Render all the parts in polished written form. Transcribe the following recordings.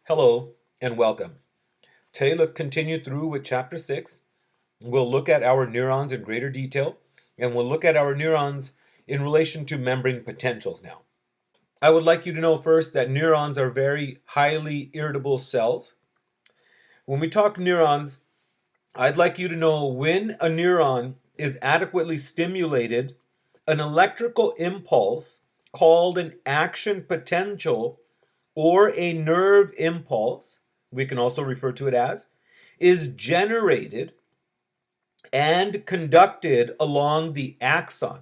Hello and welcome. Today let's continue through with chapter 6. We'll look at our neurons in greater detail and we'll look at our neurons in relation to membrane potentials now. I would like you to know first that neurons are very highly irritable cells. When we talk neurons, I'd like you to know when a neuron is adequately stimulated, an electrical impulse called an action potential or a nerve impulse, we can also refer to it as, is generated and conducted along the axon.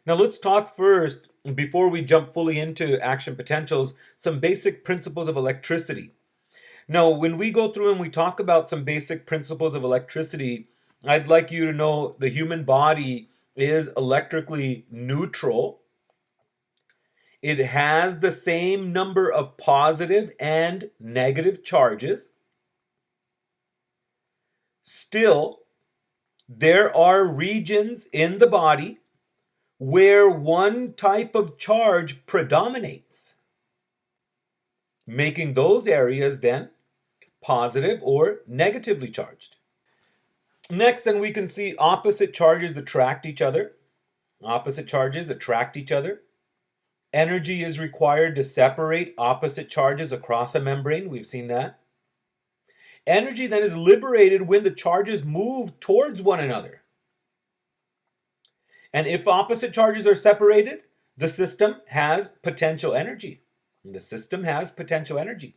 Now let's talk first, before we jump fully into action potentials, some basic principles of electricity. Now, when we go through and we talk about some basic principles of electricity, I'd like you to know the human body is electrically neutral. It has the same number of positive and negative charges. Still, there are regions in the body where one type of charge predominates, making those areas then positive or negatively charged. Next, then we can see opposite charges attract each other. Opposite charges attract each other. Energy is required to separate opposite charges across a membrane. We've seen that. Energy then is liberated when the charges move towards one another. And if opposite charges are separated, the system has potential energy. The system has potential energy.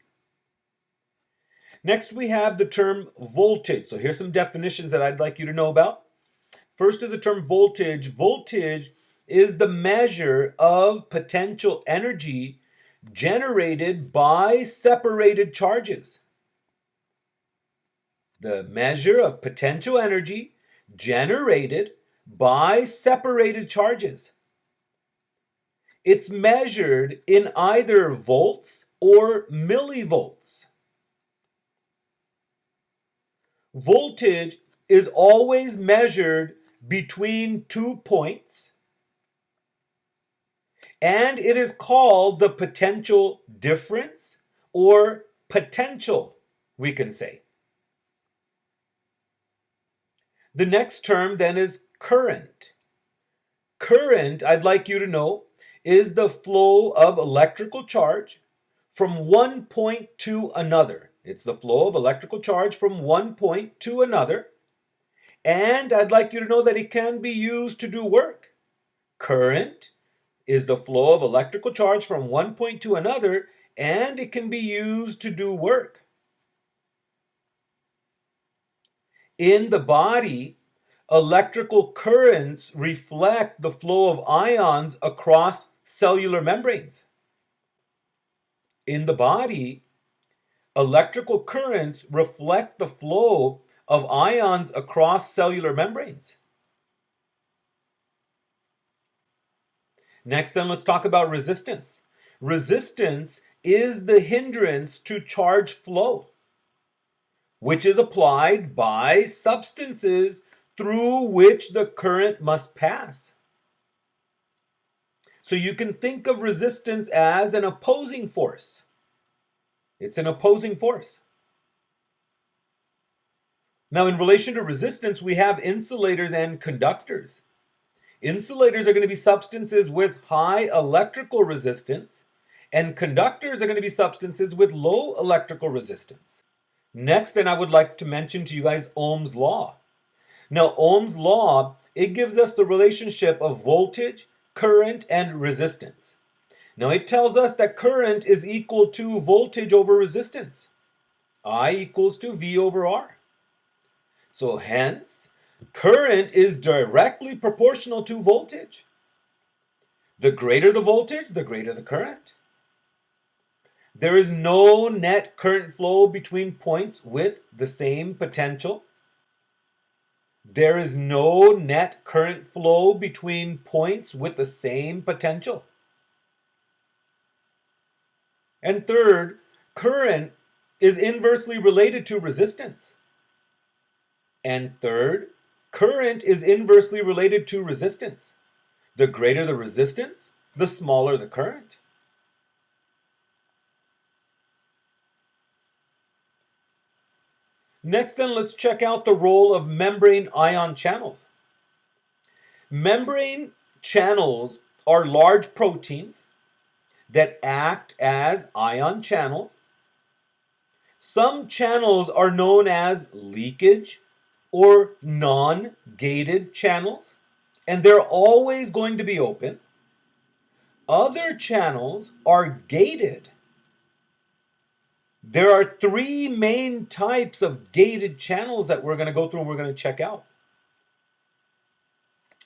Next, we have the term voltage. So here's some definitions that I'd like you to know about. First is the term voltage. Voltage is the measure of potential energy generated by separated charges. The measure of potential energy generated by separated charges. It's measured in either volts or millivolts. Voltage is always measured between 2 points, and it is called the potential difference or potential, we can say. The next term then is current. Current, I'd like you to know, is the flow of electrical charge from one point to another. It's the flow of electrical charge from one point to another. And I'd like you to know that it can be used to do work. Current is the flow of electrical charge from one point to another, and it can be used to do work. In the body, electrical currents reflect the flow of ions across cellular membranes. In the body, electrical currents reflect the flow of ions across cellular membranes. Next, then, let's talk about resistance. Resistance is the hindrance to charge flow, which is applied by substances through which the current must pass. So you can think of resistance as an opposing force. It's an opposing force. Now, in relation to resistance, we have insulators and conductors. Insulators are going to be substances with high electrical resistance, and conductors are going to be substances with low electrical resistance. Next, then, I would like to mention to you guys Ohm's law. Now, Ohm's law, it gives us the relationship of voltage, current, and resistance. Now, it tells us that current is equal to voltage over resistance. I equals to V over R. So hence, current is directly proportional to voltage. The greater the voltage, the greater the current. There is no net current flow between points with the same potential. There is no net current flow between points with the same potential. And third, current is inversely related to resistance. And third, current is inversely related to resistance. The greater the resistance, the smaller the current. Next then, let's check out the role of membrane ion channels. Membrane channels are large proteins that act as ion channels. Some channels are known as leakage or non-gated channels, and they're always going to be open. Other channels are gated. There are three main types of gated channels that we're going to go through and we're going to check out.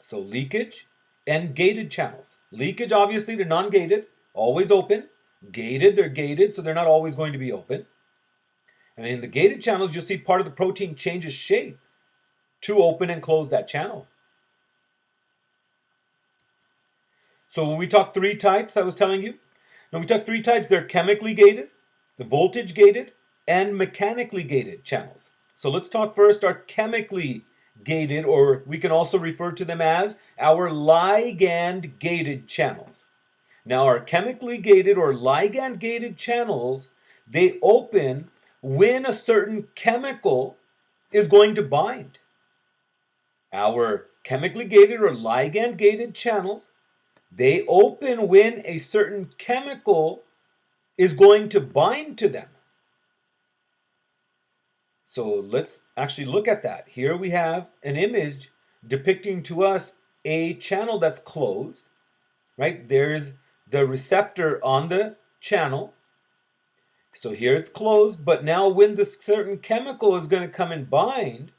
So leakage and gated channels. Leakage, obviously, they're non-gated, always open. Gated, they're gated, so they're not always going to be open. And in the gated channels, you'll see part of the protein changes shape to open and close that channel. So when we talk three types, I was telling you, now we talk three types. They're chemically gated, the voltage gated, and mechanically gated channels. So let's talk first our chemically gated, or we can also refer to them as our ligand gated channels. Now our chemically gated or ligand gated channels, they open when a certain chemical is going to bind. Our chemically gated or ligand gated channels, they open when a certain chemical is going to bind to them. So let's actually look at that. Here we have an image depicting to us a channel that's closed, right? There's the receptor on the channel. So here it's closed, but now when this certain chemical is going to come and bind,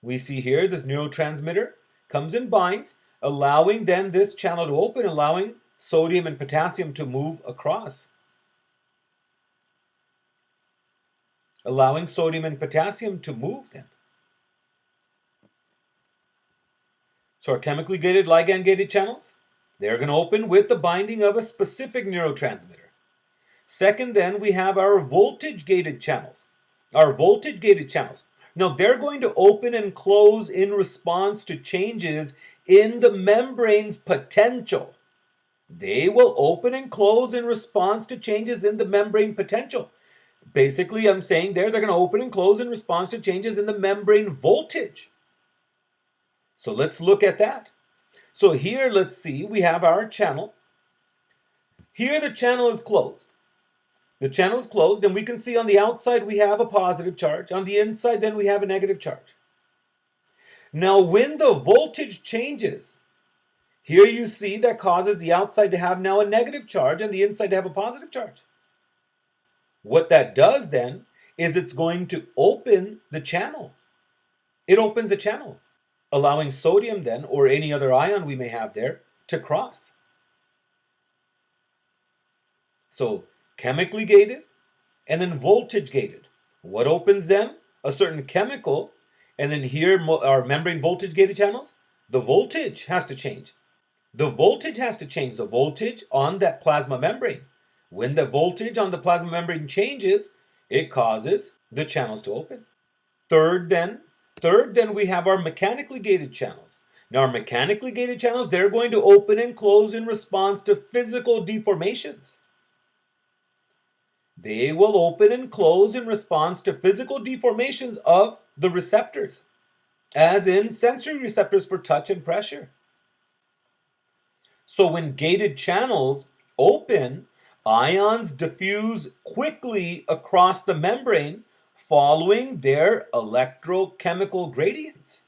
we see here this neurotransmitter comes and binds, allowing then this channel to open, allowing sodium and potassium to move across. Allowing sodium and potassium to move then. So our chemically gated, ligand gated channels, they're going to open with the binding of a specific neurotransmitter. Second then, we have our voltage gated channels. Our voltage gated channels. Now they're going to open and close in response to changes in the membrane's potential. They will open and close in response to changes in the membrane potential. Basically, I'm saying they're going to open and close in response to changes in the membrane voltage. So let's look at that. So here, let's see, we have our channel. Here the channel is closed. The channel is closed, and we can see on the outside we have a positive charge. On the inside, then we have a negative charge. Now, when the voltage changes, here you see that causes the outside to have now a negative charge and the inside to have a positive charge. What that does then is it's going to open the channel. It opens a channel, allowing sodium then, or any other ion we may have there, to cross. So chemically gated and then voltage gated. What opens them? A certain chemical. And then here our membrane voltage gated channels. The voltage has to change. The voltage has to change. The voltage on that plasma membrane. When the voltage on the plasma membrane changes, it causes the channels to open. Third then we have our mechanically gated channels. Now our mechanically gated channels, they're going to open and close in response to physical deformations. They will open and close in response to physical deformations of the receptors, as in sensory receptors for touch and pressure. So when gated channels open, ions diffuse quickly across the membrane following their electrochemical gradients,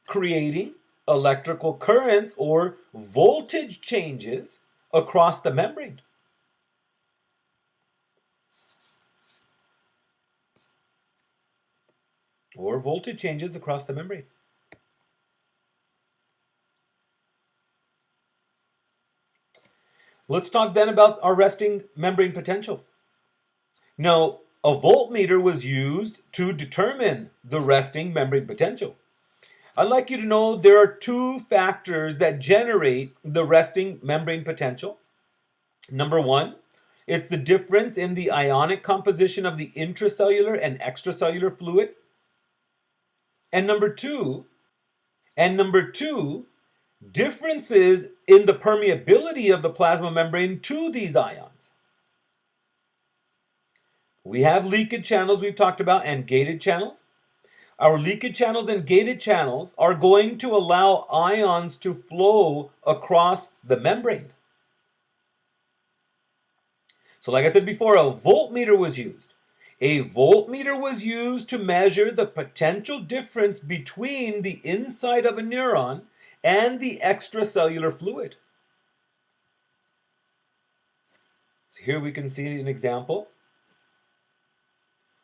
creating electrical currents or voltage changes across the membrane. Or voltage changes across the membrane. Let's talk then about our resting membrane potential. Now, a voltmeter was used to determine the resting membrane potential. I'd like you to know there are two factors that generate the resting membrane potential. Number one, it's the difference in the ionic composition of the intracellular and extracellular fluid. And number two, differences in the permeability of the plasma membrane to these ions. We have leakage channels we've talked about and gated channels. Our leakage channels and gated channels are going to allow ions to flow across the membrane. So like I said before, a voltmeter was used. A voltmeter was used to measure the potential difference between the inside of a neuron and the extracellular fluid. So here we can see an example.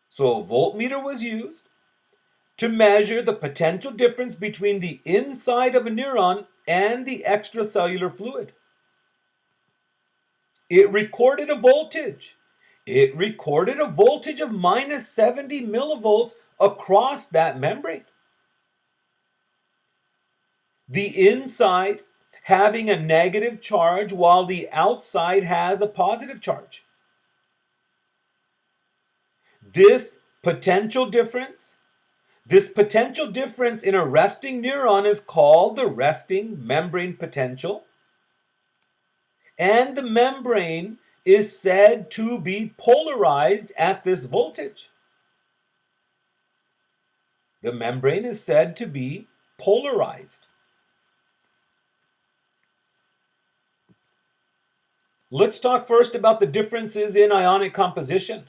So a voltmeter was used to measure the potential difference between the inside of a neuron and the extracellular fluid. It recorded a voltage. It recorded a voltage of minus 70 millivolts across that membrane. The inside having a negative charge while the outside has a positive charge. This potential difference in a resting neuron is called the resting membrane potential. And the membrane is said to be polarized at this voltage. The membrane is said to be polarized. Let's talk first about the differences in ionic composition.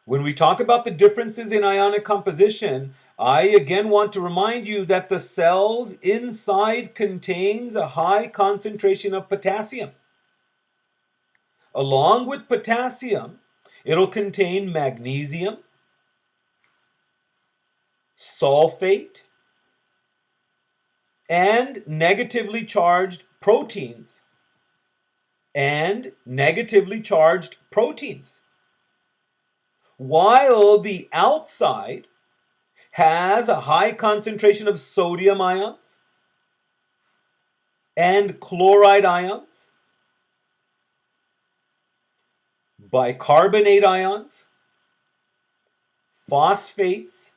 When we talk about the differences in ionic composition, I again want to remind you that the cell's inside contains a high concentration of potassium. Along with potassium, it'll contain magnesium, sulfate, and negatively charged proteins. While the outside has a high concentration of sodium ions and chloride ions, bicarbonate ions, phosphates,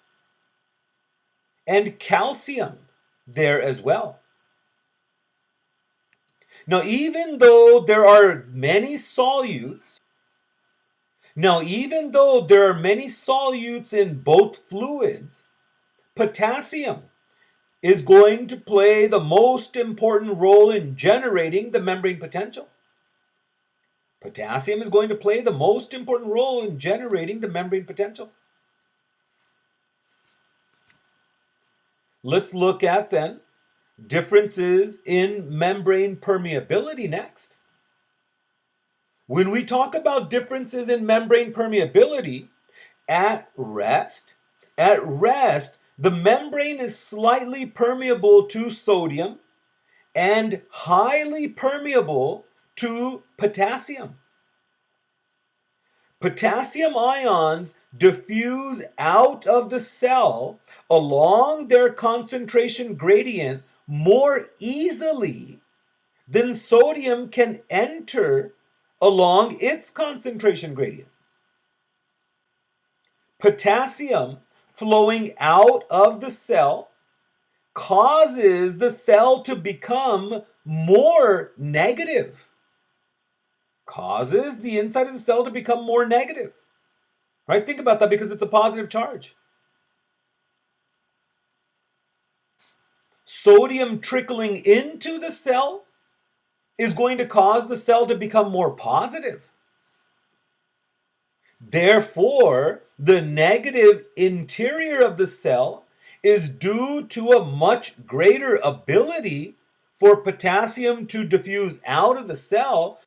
and calcium there as well. Now, even though there are many solutes in both fluids, potassium is going to play the most important role in generating the membrane potential. Potassium is going to play the most important role in generating the membrane potential. Let's look at then differences in membrane permeability next. When we talk about differences in membrane permeability, at rest, the membrane is slightly permeable to sodium and highly permeable to potassium. Potassium ions diffuse out of the cell along their concentration gradient more easily than sodium can enter along its concentration gradient. Potassium flowing out of the cell causes the cell to become more negative. Causes the inside of the cell to become more negative. Right? Think about that because it's a positive charge. Sodium trickling into the cell is going to cause the cell to become more positive. Therefore, the negative interior of the cell is due to a much greater ability for potassium to diffuse out of the cell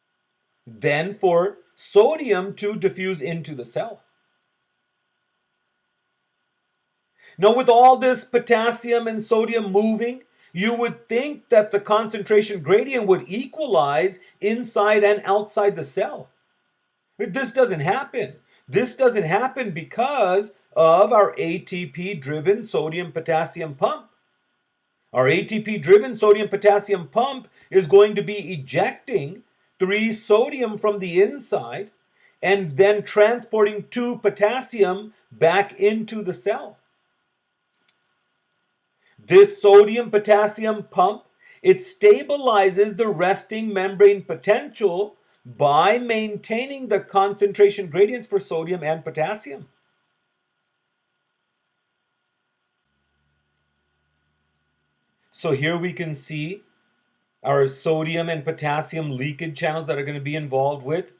than for sodium to diffuse into the cell. Now, with all this potassium and sodium moving, you would think that the concentration gradient would equalize inside and outside the cell. This doesn't happen. This doesn't happen because of our ATP-driven sodium-potassium pump. Our ATP-driven sodium-potassium pump is going to be ejecting 3 sodium from the inside and then transporting 2 potassium back into the cell. This sodium-potassium pump, it stabilizes the resting membrane potential by maintaining the concentration gradients for sodium and potassium. So here we can see our sodium and potassium leakage channels that are going to be involved with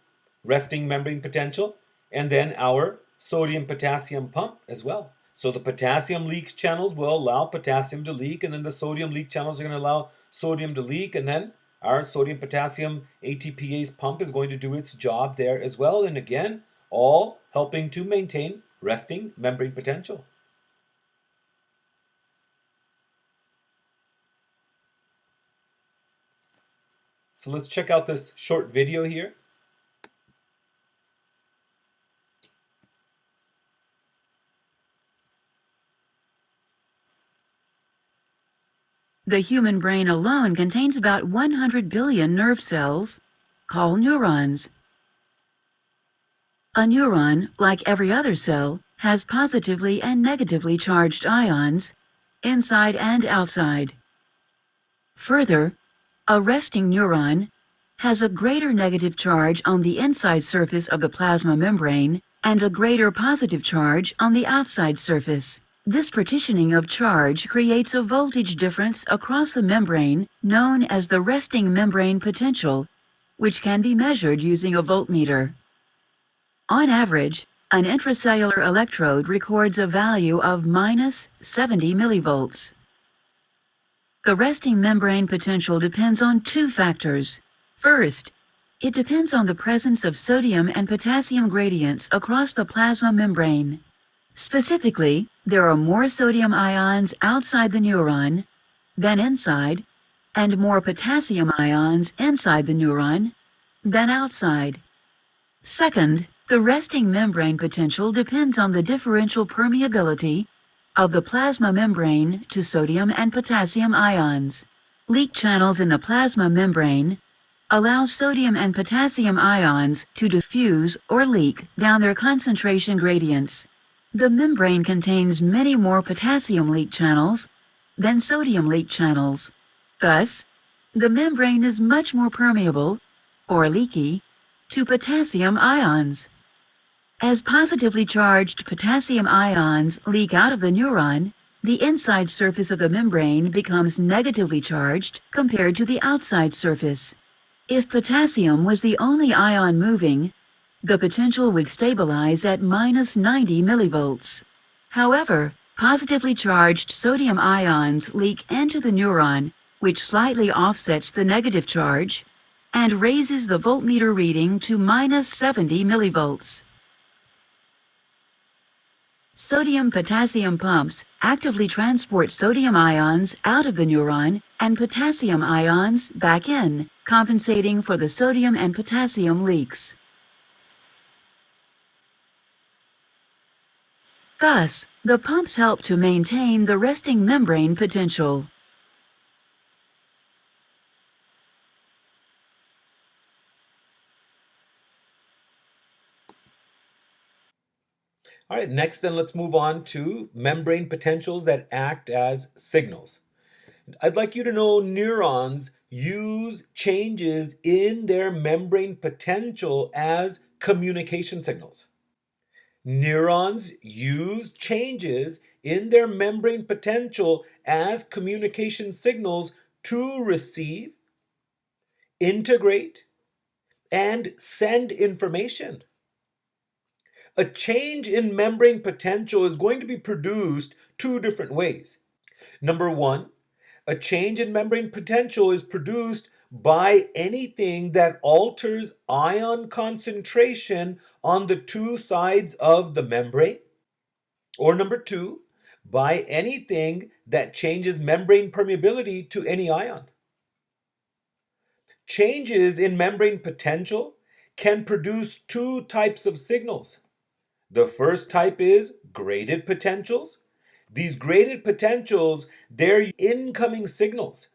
resting membrane potential, and then our sodium potassium pump as well. So the potassium leak channels will allow potassium to leak, and then the sodium leak channels are going to allow sodium to leak, and then our sodium potassium ATPase pump is going to do its job there as well. And again, all helping to maintain resting membrane potential. So let's check out this short video here. The human brain alone contains about 100 billion nerve cells, called neurons. A neuron, like every other cell, has positively and negatively charged ions, inside and outside. Further, a resting neuron has a greater negative charge on the inside surface of the plasma membrane and a greater positive charge on the outside surface. This partitioning of charge creates a voltage difference across the membrane known as the resting membrane potential, which can be measured using a voltmeter. On average, an intracellular electrode records a value of minus 70 millivolts. The resting membrane potential depends on two factors. First, it depends on the presence of sodium and potassium gradients across the plasma membrane. Specifically, there are more sodium ions outside the neuron than inside, and more potassium ions inside the neuron than outside. Second, the resting membrane potential depends on the differential permeability of the plasma membrane to sodium and potassium ions. Leak channels in the plasma membrane allow sodium and potassium ions to diffuse or leak down their concentration gradients. The membrane contains many more potassium leak channels than sodium leak channels. Thus, the membrane is much more permeable, or leaky, to potassium ions. As positively charged potassium ions leak out of the neuron, the inside surface of the membrane becomes negatively charged compared to the outside surface. If potassium was the only ion moving, the potential would stabilize at minus 90 millivolts. However, positively charged sodium ions leak into the neuron, which slightly offsets the negative charge and raises the voltmeter reading to minus 70 millivolts. Sodium-potassium pumps actively transport sodium ions out of the neuron and potassium ions back in, compensating for the sodium and potassium leaks. Thus, the pumps help to maintain the resting membrane potential. All right, next then let's move on to membrane potentials that act as signals. I'd like you to know neurons use changes in their membrane potential as communication signals. Neurons use changes in their membrane potential as communication signals to receive, integrate, and send information. A change in membrane potential is going to be produced two different ways. Number one, a change in membrane potential is produced by anything that alters ion concentration on the two sides of the membrane. Or number two, by anything that changes membrane permeability to any ion. Changes in membrane potential can produce two types of signals. The first type is graded potentials. These graded potentials, they're incoming signals.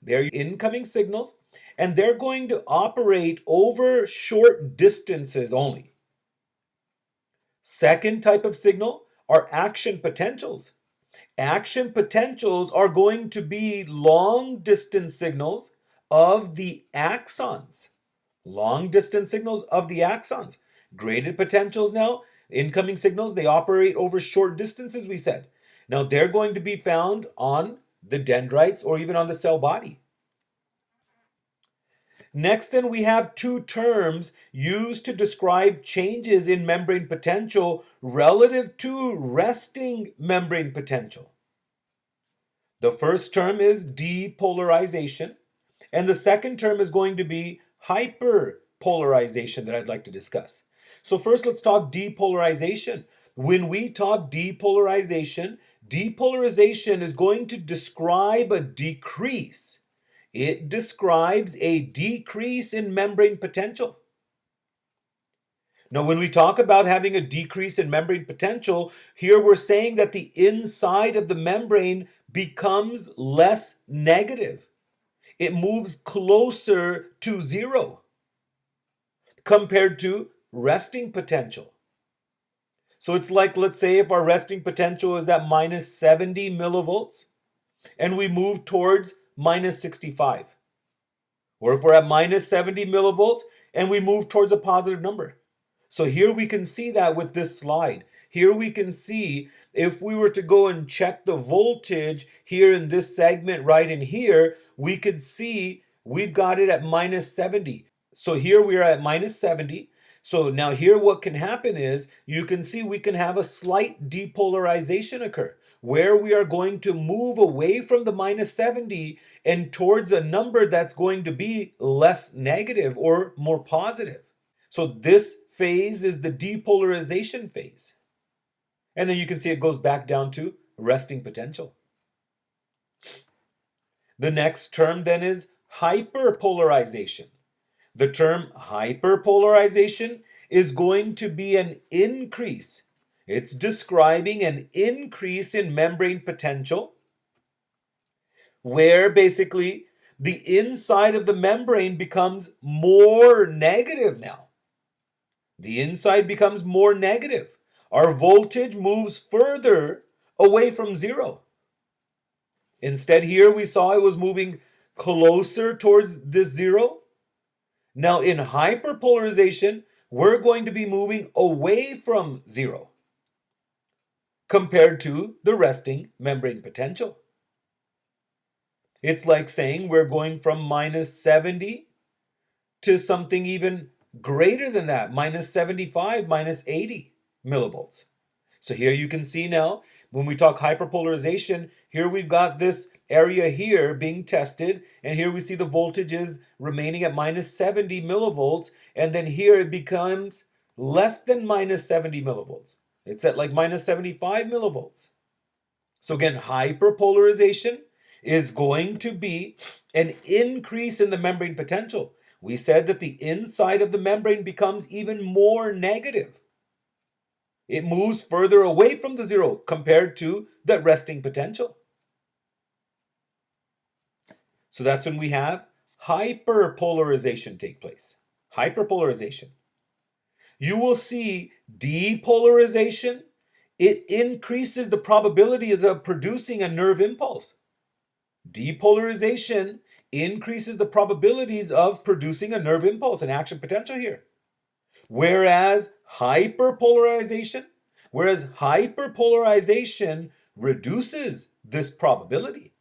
And they're going to operate over short distances only. Second type of signal are action potentials. Action potentials are going to be long distance signals of the axons. Long distance signals of the axons. Graded potentials now, incoming signals, they operate over short distances, we said. Now they're going to be found on the dendrites or even on the cell body. Next, then, we have two terms used to describe changes in membrane potential relative to resting membrane potential. The first term is depolarization, and the second term is going to be hyperpolarization that I'd like to discuss. So first, let's talk depolarization. When we talk depolarization, depolarization is going to describe a decrease. It describes a decrease in membrane potential. Now, when we talk about having a decrease in membrane potential, here we're saying that the inside of the membrane becomes less negative. It moves closer to zero compared to resting potential. So it's like, let's say if our resting potential is at minus 70 millivolts and we move towards minus 65. Or if we're at minus 70 millivolts and we move towards a positive number. So here we can see that with this slide. Here we can see if we were to go and check the voltage here in this segment right in here, we could see we've got it at minus 70. So here we are at minus 70. So now here what can happen is you can see we can have a slight depolarization occur where we are going to move away from the minus 70 and towards a number that's going to be less negative or more positive. So this phase is the depolarization phase. And then you can see it goes back down to resting potential. The next term then is hyperpolarization. The term hyperpolarization is going to be an increase. It's describing an increase in membrane potential where basically the inside of the membrane becomes more negative now. The inside becomes more negative. Our voltage moves further away from zero. Instead, here we saw it was moving closer towards this zero. Now, in hyperpolarization, we're going to be moving away from zero compared to the resting membrane potential. It's like saying we're going from minus 70 to something even greater than that, minus 75, minus 80 millivolts. So here you can see now, when we talk hyperpolarization, here we've got this area here being tested, and here we see the voltage is remaining at minus 70 millivolts, and then here it becomes less than minus 70 millivolts. It's at like minus 75 millivolts. So again, hyperpolarization is going to be an increase in the membrane potential. We said that the inside of the membrane becomes even more negative. It moves further away from the zero compared to the resting potential. So that's when we have hyperpolarization take place. Hyperpolarization. You will see depolarization. It increases the probabilities of producing a nerve impulse. Depolarization increases the probabilities of producing a nerve impulse, an action potential here. Whereas hyperpolarization reduces this probability.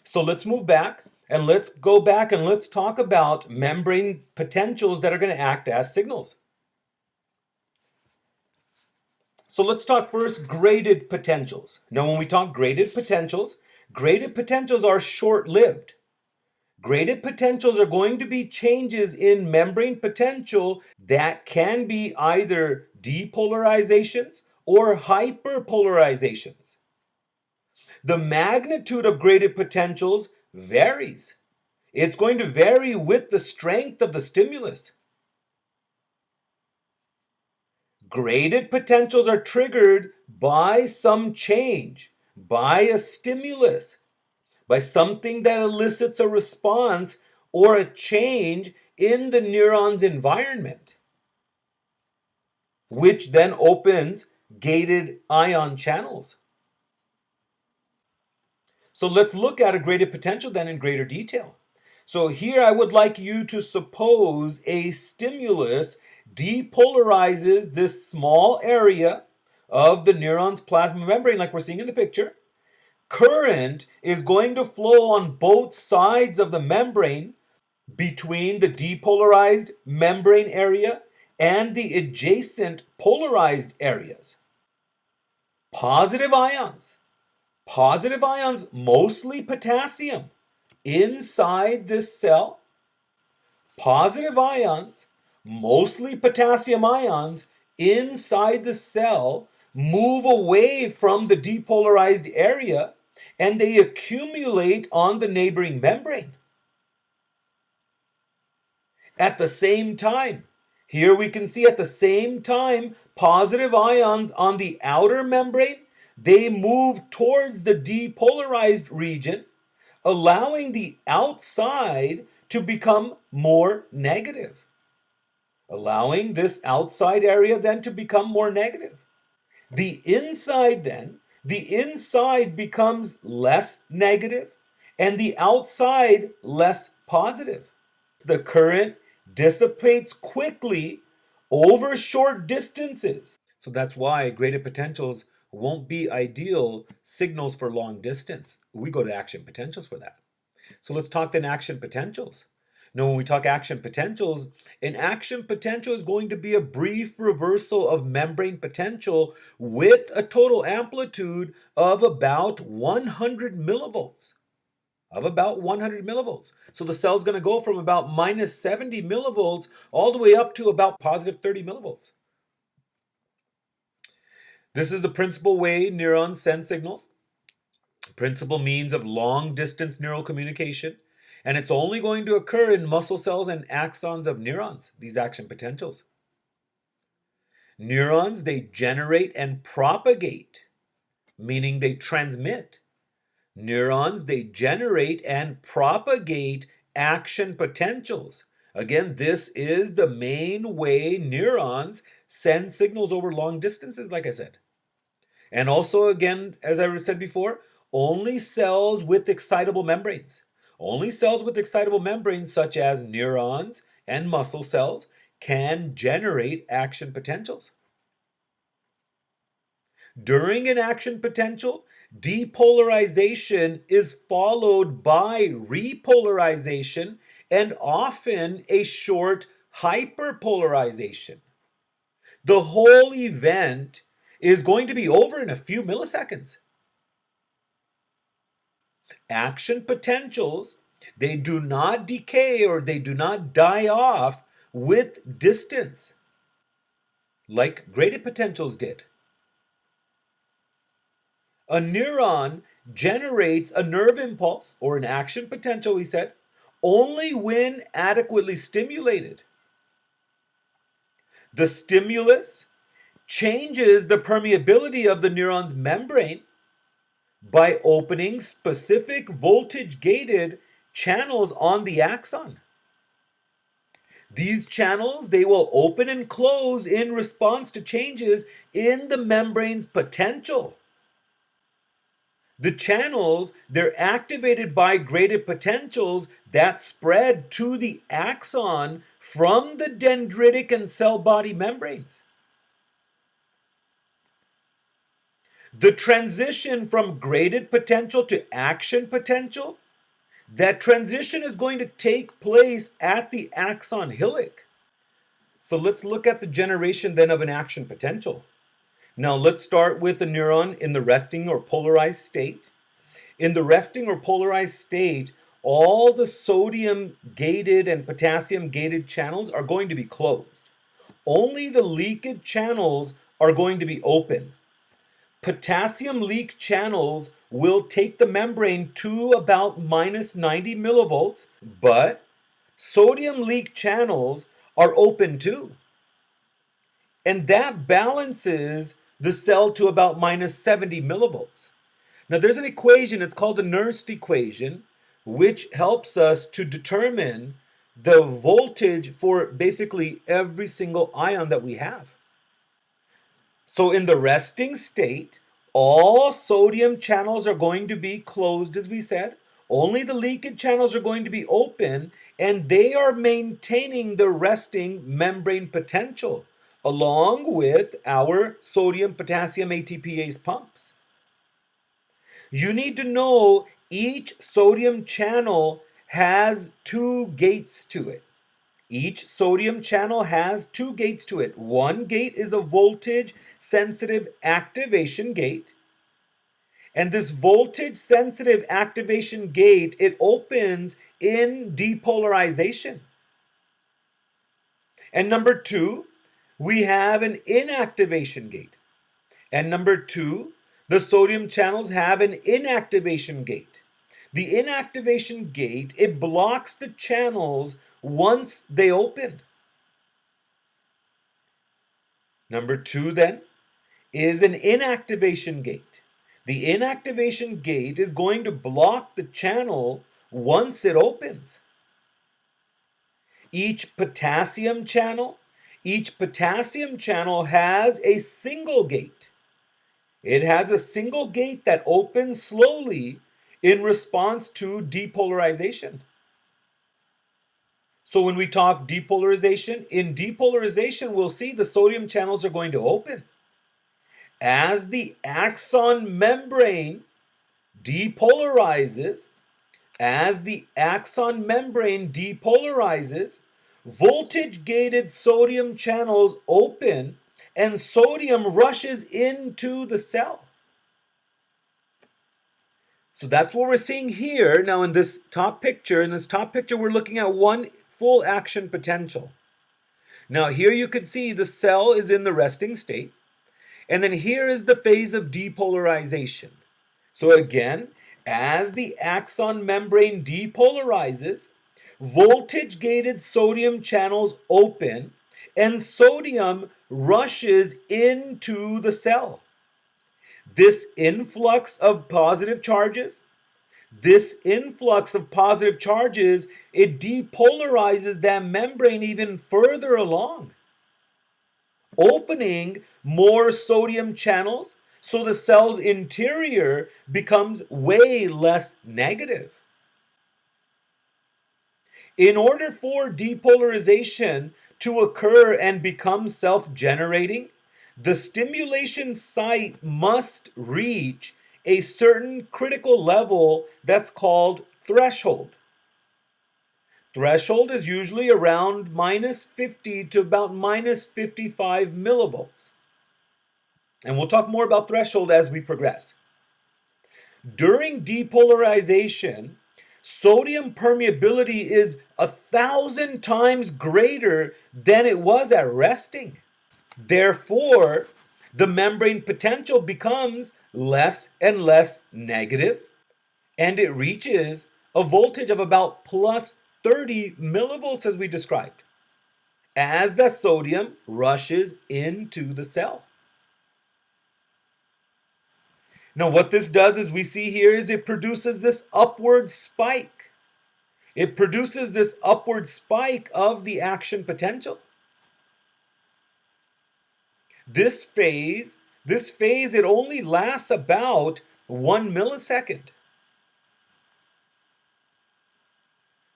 So let's move back and let's go back and let's talk about membrane potentials that are going to act as signals. So let's talk first graded potentials. Now when we talk graded potentials are short-lived. Graded potentials are going to be changes in membrane potential that can be either depolarizations or hyperpolarizations. The magnitude of graded potentials varies. It's going to vary with the strength of the stimulus. Graded potentials are triggered by some change, by a stimulus, by something that elicits a response or a change in the neuron's environment, which then opens gated ion channels. So let's look at a graded potential then in greater detail. So here I would like you to suppose a stimulus depolarizes this small area of the neuron's plasma membrane like we're seeing in the picture. Current is going to flow on both sides of the membrane between the depolarized membrane area and the adjacent polarized areas. Positive ions, mostly potassium, inside this cell. Positive ions, mostly potassium ions, inside the cell move away from the depolarized area and they accumulate on the neighboring membrane. At the same time, here we can see at the same time, positive ions on the outer membrane, they move towards the depolarized region, allowing the outside to become more negative. Allowing this outside area then to become more negative. The inside then, the inside becomes less negative and the outside less positive. The current dissipates quickly over short distances. So that's why graded potentials won't be ideal signals for long distance. We go to action potentials for that. So let's talk then action potentials. Now, when we talk action potentials, an action potential is going to be a brief reversal of membrane potential with a total amplitude of about 100 millivolts. So the cell is going to go from about minus 70 millivolts all the way up to about positive 30 millivolts. This is the principal way neurons send signals, principal means of long distance neural communication, and it's only going to occur in muscle cells and axons of neurons, these action potentials. Neurons, they generate and propagate, meaning they transmit. Neurons, they generate and propagate action potentials. Again, this is the main way neurons send signals over long distances, like I said. And also, again, as I said before, only cells with excitable membranes. Only cells with excitable membranes, such as neurons and muscle cells, can generate action potentials. During an action potential, depolarization is followed by repolarization and often a short hyperpolarization. The whole event is going to be over in a few milliseconds. Action potentials, they do not decay or they do not die off with distance like graded potentials did. A neuron generates a nerve impulse or an action potential, we said, only when adequately stimulated. The stimulus changes the permeability of the neuron's membrane by opening specific voltage-gated channels on the axon. These channels, they will open and close in response to changes in the membrane's potential. The channels, they're activated by graded potentials that spread to the axon from the dendritic and cell body membranes. The transition from graded potential to action potential, that transition is going to take place at the axon hillock. So let's look at the generation then of an action potential. Now let's start with the neuron in the resting or polarized state. In the resting or polarized state, all the sodium gated and potassium gated channels are going to be closed. Only the leakage channels are going to be open. Potassium leak channels will take the membrane to about minus 90 millivolts, but sodium leak channels are open too. And that balances the cell to about minus 70 millivolts. Now there's an equation, it's called the Nernst equation, which helps us to determine the voltage for basically every single ion that we have. So in the resting state, all sodium channels are going to be closed, as we said. Only the leakage channels are going to be open, and they are maintaining the resting membrane potential along with our sodium potassium ATPase pumps. You need to know each sodium channel has two gates to it. Each sodium channel has two gates to it. One gate is a voltage sensitive activation gate. And this voltage sensitive activation gate, it opens in depolarization. And number two, we have an inactivation gate. And number two, the sodium channels have an inactivation gate. The inactivation gate, it blocks the channels once they open. Number two then is an inactivation gate. The inactivation gate is going to block the channel once it opens. Each potassium channel has a single gate. It has a single gate that opens slowly in response to depolarization. So when we talk depolarization, in depolarization, we'll see the sodium channels are going to open. As the axon membrane depolarizes, voltage-gated sodium channels open and sodium rushes into the cell. So that's what we're seeing here. Now in this top picture, we're looking at one full action potential. Now here you can see the cell is in the resting state. And then here is the phase of depolarization. So again, as the axon membrane depolarizes, voltage-gated sodium channels open and sodium rushes into the cell. This influx of positive charges, it depolarizes that membrane even further along, opening more sodium channels, so the cell's interior becomes way less negative. In order for depolarization to occur and become self-generating, the stimulation site must reach a certain critical level that's called threshold. Threshold is usually around minus 50 to about minus 55 millivolts. And we'll talk more about threshold as we progress. During depolarization, sodium permeability is 1,000 times greater than it was at resting. Therefore, the membrane potential becomes less and less negative, and it reaches a voltage of about plus 30 millivolts as we described, as the sodium rushes into the cell. Now what this does, as we see here, is it produces this upward spike. It produces this upward spike of the action potential. This phase, it only lasts about 1 millisecond.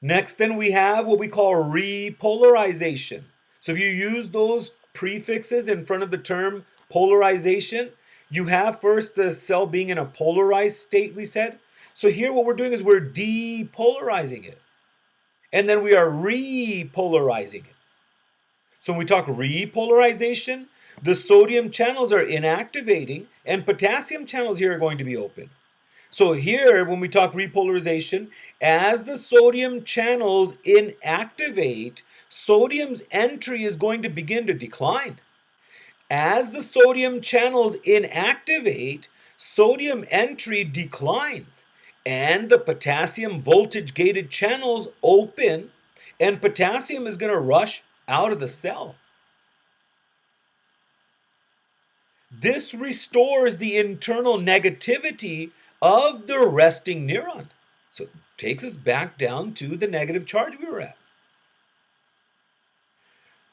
Next, then we have what we call repolarization. So if you use those prefixes in front of the term polarization, you have first the cell being in a polarized state, we said. So here what we're doing is we're depolarizing it. And then we are repolarizing it. So when we talk repolarization, the sodium channels are inactivating and potassium channels here are going to be open. So here, when we talk repolarization, as the sodium channels inactivate, sodium's entry is going to begin to decline. As the sodium channels inactivate, sodium entry declines, and the potassium voltage-gated channels open, and potassium is going to rush out of the cell. This restores the internal negativity of the resting neuron. So it takes us back down to the negative charge we were at.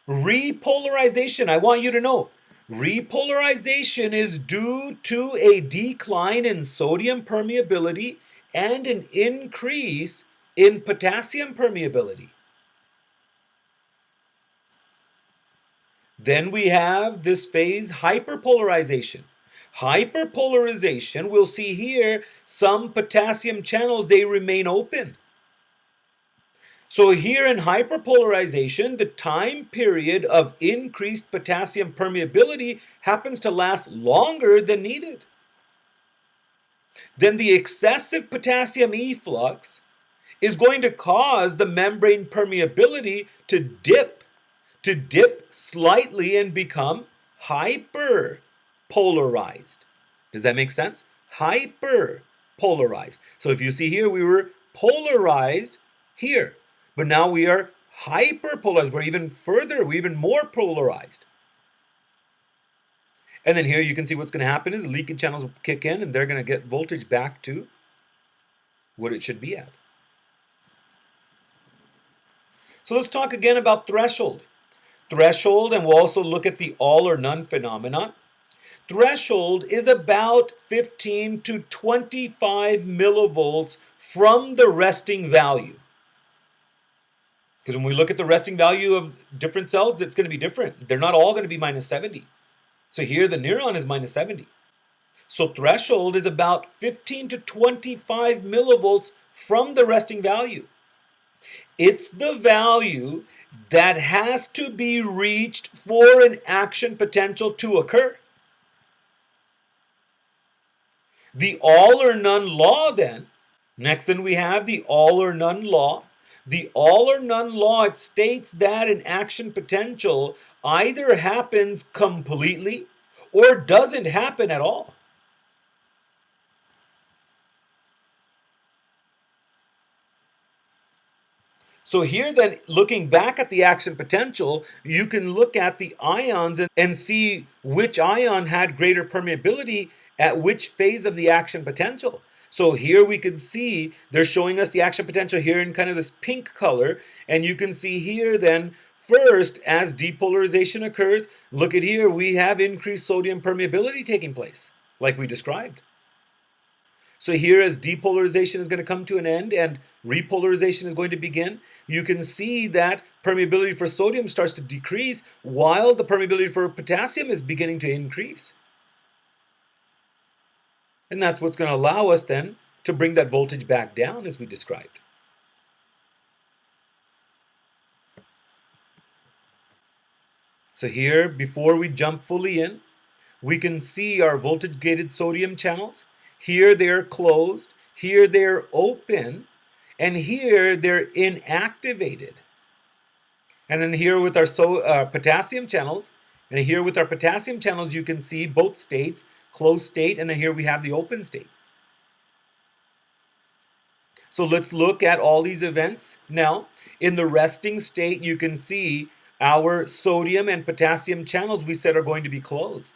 Repolarization, I want you to know, repolarization is due to a decline in sodium permeability and an increase in potassium permeability. Then we have this phase, hyperpolarization. Hyperpolarization, we'll see here some potassium channels, they remain open. So here in hyperpolarization, the time period of increased potassium permeability happens to last longer than needed. Then the excessive potassium efflux is going to cause the membrane permeability to dip slightly and become hyperpolarized. Does that make sense? Hyperpolarized. So if you see here, we were polarized here, but now we are hyperpolarized. We're even more polarized. And then here you can see what's going to happen is leakage channels will kick in and they're going to get voltage back to what it should be at. So let's talk again about threshold. Threshold, and we'll also look at the all or none phenomenon. Threshold is about 15 to 25 millivolts from the resting value. Because when we look at the resting value of different cells, it's going to be different. They're not all going to be minus 70. So here the neuron is minus 70. So threshold is about 15 to 25 millivolts from the resting value. It's the value that has to be reached for an action potential to occur. The all or none law then, next then we have the all or none law. The all or none law, it states that an action potential either happens completely or doesn't happen at all. So here then, looking back at the action potential, you can look at the ions and see which ion had greater permeability at which phase of the action potential. So here we can see they're showing us the action potential here in kind of this pink color. And you can see here then, first, as depolarization occurs, look at here, we have increased sodium permeability taking place, like we described. So here, as depolarization is going to come to an end and repolarization is going to begin, you can see that permeability for sodium starts to decrease while the permeability for potassium is beginning to increase. And that's what's going to allow us then to bring that voltage back down as we described. So here, before we jump fully in, we can see our voltage-gated sodium channels. Here they're closed, here they're open, and here they're inactivated. And then here with our potassium channels, and here with our potassium channels, you can see both states, closed state, and then here we have the open state. So let's look at all these events. Now, in the resting state, you can see our sodium and potassium channels we said are going to be closed.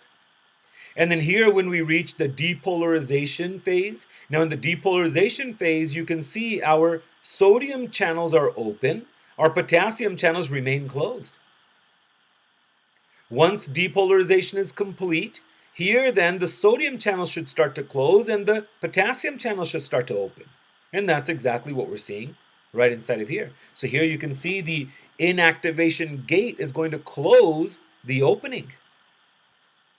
And then here when we reach the depolarization phase, now in the depolarization phase, you can see our sodium channels are open, our potassium channels remain closed. Once depolarization is complete, here then the sodium channels should start to close and the potassium channels should start to open. And that's exactly what we're seeing right inside of here. So here you can see the inactivation gate is going to close the opening.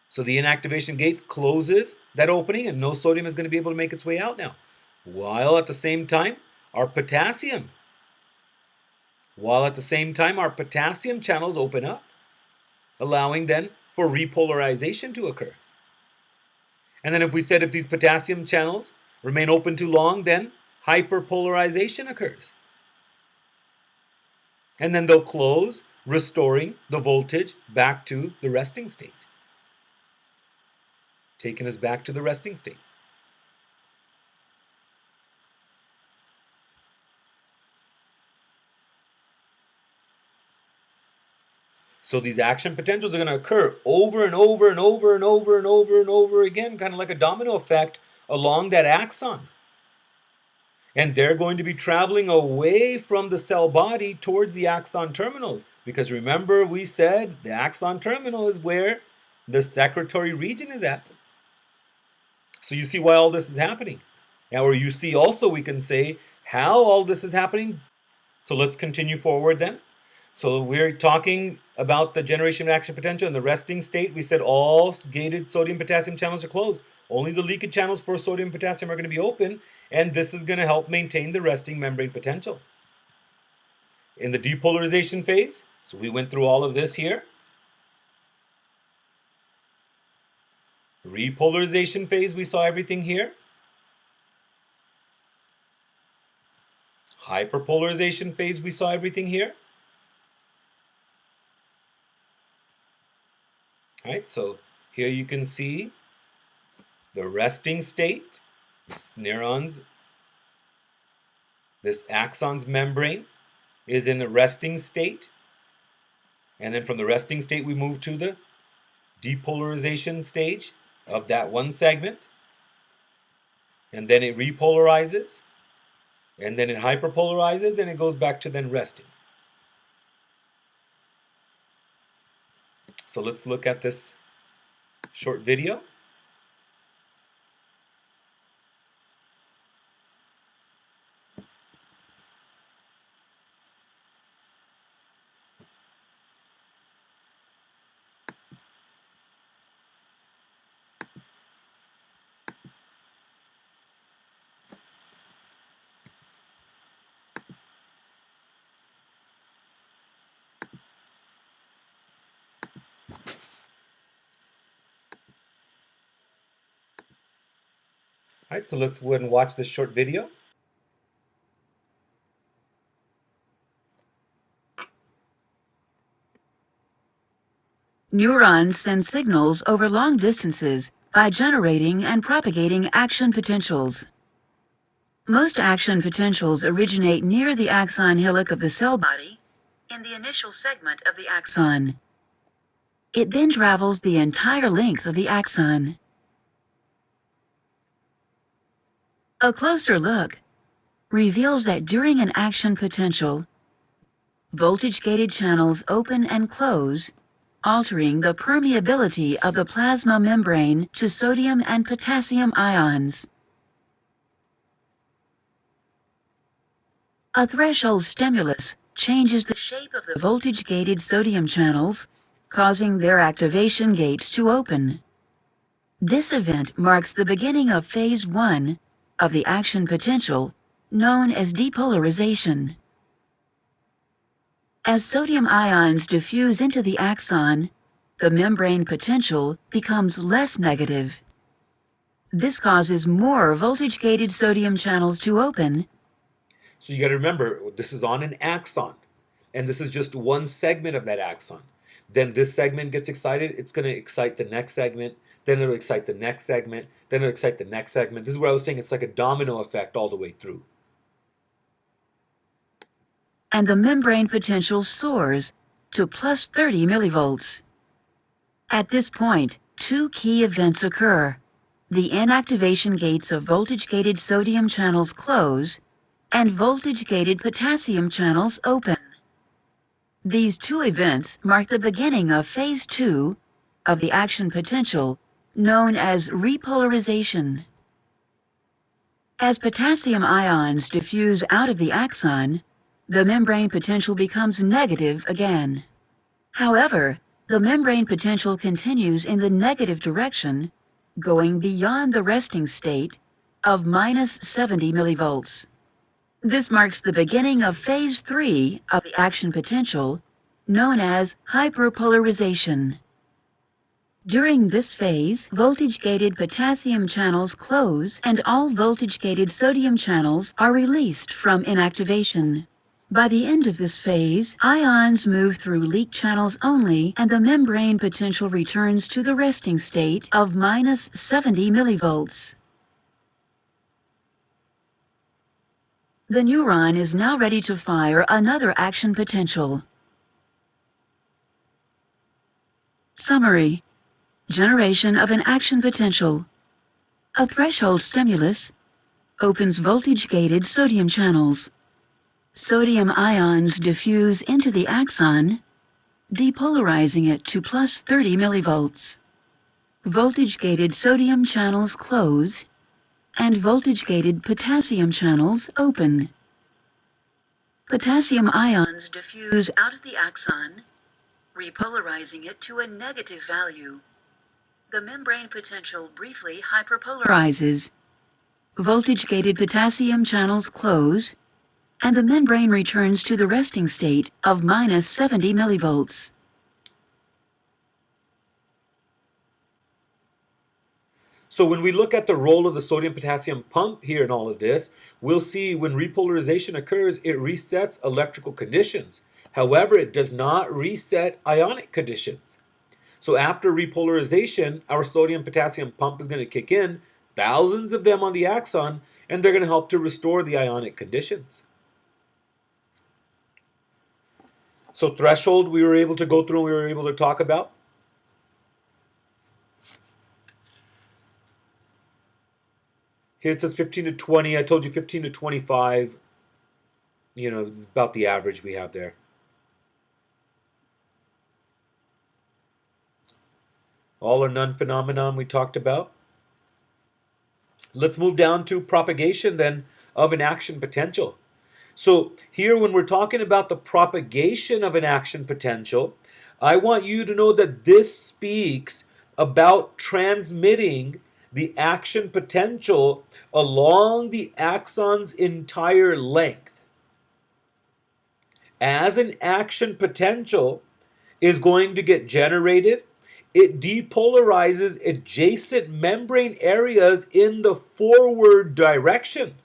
So the inactivation gate closes that opening and no sodium is going to be able to make its way out now. While at the same time, our potassium channels open up, allowing then for repolarization to occur. And then if these potassium channels remain open too long, then hyperpolarization occurs. And then they'll close, restoring the voltage back to the resting state. Taking us back to the resting state. So these action potentials are going to occur over and over and over and over and over and over again, kind of like a domino effect along that axon. And they're going to be traveling away from the cell body towards the axon terminals. Because remember, we said the axon terminal is where the secretory region is at. So you see why all this is happening. Or you see also, we can say how all this is happening. So let's continue forward then. So we're talking about the generation of action potential in the resting state. We said all gated sodium potassium channels are closed. Only the leakage channels for sodium potassium are going to be open, and this is going to help maintain the resting membrane potential. In the depolarization phase, so we went through all of this here. Repolarization phase, we saw everything here. Hyperpolarization phase, we saw everything here. All right, so here you can see the resting state. This neurons, this axon's membrane is in the resting state. And then from the resting state, we move to the depolarization stage of that one segment. And then it repolarizes. And then it hyperpolarizes, and it goes back to then resting. So let's look at this short video. All right, so let's go ahead and watch this short video. Neurons send signals over long distances by generating and propagating action potentials. Most action potentials originate near the axon hillock of the cell body, in the initial segment of the axon. It then travels the entire length of the axon. A closer look reveals that during an action potential, voltage-gated channels open and close, altering the permeability of the plasma membrane to sodium and potassium ions. A threshold stimulus changes the shape of the voltage-gated sodium channels, causing their activation gates to open. This event marks the beginning of phase 1 of the action potential, known as depolarization. As sodium ions diffuse into the axon, the membrane potential becomes less negative. This causes more voltage-gated sodium channels to open. So you got to remember, this is on an axon, and this is just one segment of that axon. Then this segment gets excited, it's going to excite the next segment, then it'll excite the next segment, then it'll excite the next segment. This is what I was saying, it's like a domino effect all the way through. And the membrane potential soars to plus 30 millivolts. At this point, two key events occur. The inactivation gates of voltage-gated sodium channels close, and voltage-gated potassium channels open. These two events mark the beginning of phase 2 of the action potential, known as repolarization. As potassium ions diffuse out of the axon, the membrane potential becomes negative again. However, the membrane potential continues in the negative direction, going beyond the resting state of minus 70 millivolts. This marks the beginning of phase 3 of the action potential, known as hyperpolarization. During this phase, voltage-gated potassium channels close and all voltage-gated sodium channels are released from inactivation. By the end of this phase, ions move through leak channels only, and the membrane potential returns to the resting state of minus 70 millivolts. The neuron is now ready to fire another action potential. Summary: generation of an action potential. A threshold stimulus opens voltage-gated sodium channels. Sodium ions diffuse into the axon, depolarizing it to plus 30 millivolts. Voltage-gated sodium channels close, and voltage-gated potassium channels open. Potassium ions diffuse out of the axon, repolarizing it to a negative value. The membrane potential briefly hyperpolarizes. Voltage-gated potassium channels close, and the membrane returns to the resting state of minus 70 millivolts. So when we look at the role of the sodium-potassium pump here in all of this, we'll see when repolarization occurs, it resets electrical conditions. However, it does not reset ionic conditions. So after repolarization, our sodium-potassium pump is going to kick in, thousands of them on the axon, and they're going to help to restore the ionic conditions. So threshold we were able to go through and we were able to talk about. Here it says 15 to 20. I told you 15 to 25. You know, it's about the average we have there. All or none phenomenon we talked about. Let's move down to propagation then of an action potential. So here when we're talking about the propagation of an action potential, I want you to know that this speaks about transmitting the action potential along the axon's entire length. As an action potential is going to get generated, it depolarizes adjacent membrane areas in the forward direction.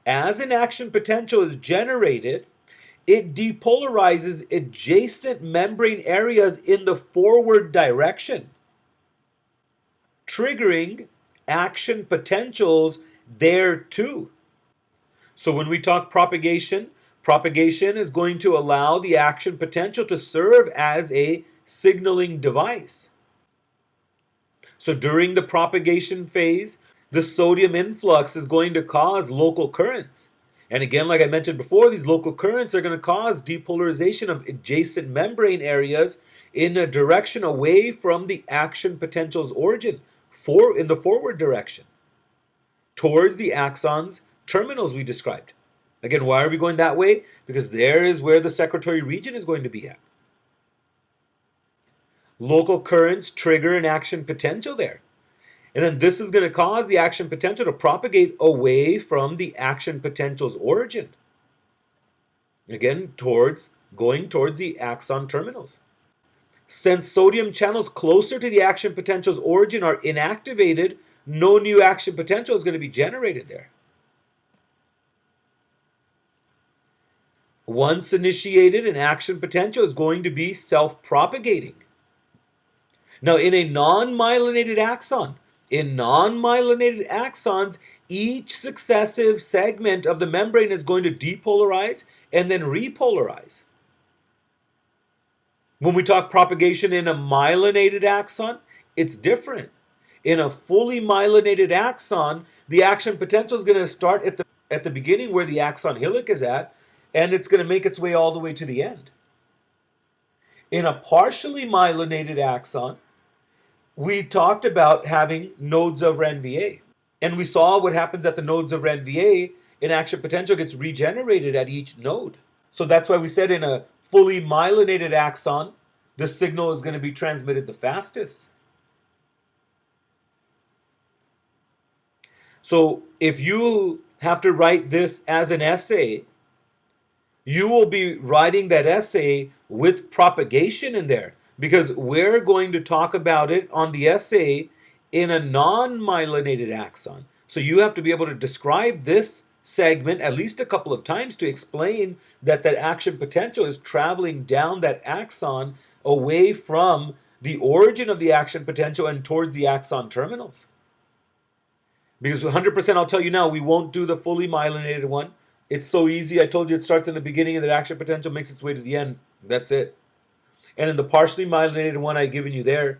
As an action potential is generated, it depolarizes adjacent membrane areas in the forward direction, triggering action potentials there too. So when we talk propagation, propagation is going to allow the action potential to serve as a signaling device. So during the propagation phase, the sodium influx is going to cause local currents. And again, like I mentioned before, these local currents are going to cause depolarization of adjacent membrane areas in a direction away from the action potential's origin, in the forward direction, towards the axon's terminals we described. Again, why are we going that way? Because there is where the secretory region is going to be at. Local currents trigger an action potential there. And then this is going to cause the action potential to propagate away from the action potential's origin. Again, going towards the axon terminals. Since sodium channels closer to the action potential's origin are inactivated, no new action potential is going to be generated there. Once initiated, an action potential is going to be self-propagating. Now, in a non-myelinated axon, in non-myelinated axons, each successive segment of the membrane is going to depolarize and then repolarize. When we talk propagation in a myelinated axon, it's different. In a fully myelinated axon, the action potential is going to start at the beginning where the axon hillock is at, and it's going to make its way all the way to the end. In a partially myelinated axon, we talked about having nodes of Ranvier. And we saw what happens at the nodes of Ranvier. An action potential gets regenerated at each node. So that's why we said in a fully myelinated axon, the signal is going to be transmitted the fastest. So if you have to write this as an essay, you will be writing that essay with propagation in there, because we're going to talk about it on the essay in a non-myelinated axon. So you have to be able to describe this segment at least a couple of times to explain that action potential is traveling down that axon away from the origin of the action potential and towards the axon terminals. Because 100% I'll tell you now, we won't do the fully myelinated one. It's so easy. I told you it starts in the beginning and the action potential makes its way to the end. That's it. And in the partially myelinated one I've given you there,